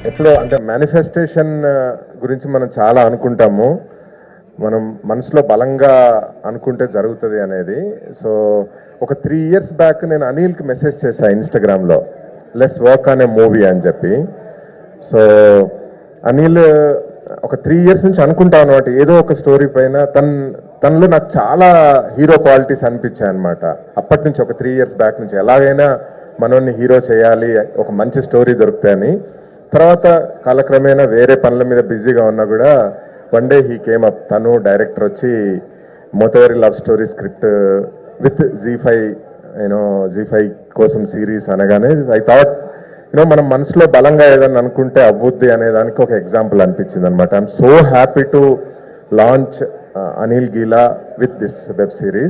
ఎప్పుడో అంటే మేనిఫెస్టేషన్ గురించి మనం చాలా అనుకుంటాము. మనం మనసులో బలంగా అనుకుంటే జరుగుతుంది అనేది. సో ఒక 3 years బ్యాక్ నేను అనిల్కి మెసేజ్ చేశాను ఇన్స్టాగ్రామ్లో, let's work on a movie అని చెప్పి. సో అనిల్ ఒక 3 years నుంచి అనుకుంటా అనమాట ఏదో ఒక స్టోరీ పైన. తనలో నాకు చాలా హీరో క్వాలిటీస్ అనిపించాయి అనమాట. అప్పటి నుంచి ఒక 3 years బ్యాక్ నుంచి ఎలాగైనా మనల్ని హీరో చేయాలి, ఒక మంచి స్టోరీ దొరుకుతాయని. తర్వాత కాలక్రమేణా వేరే పనుల మీద బిజీగా ఉన్నా కూడా one day he came up. తను డైరెక్టర్ వచ్చి Mothevari love story script with Z5 Z5 కోసం సిరీస్ అనగానే ఐ థాట్ మనం మనసులో బలంగా ఏదన్నా అనుకుంటే అవ్వుద్ది అనే దానికి ఒక ఎగ్జాంపుల్ అనిపించింది అనమాట. I'm so happy to launch Anil గీలా with this web series.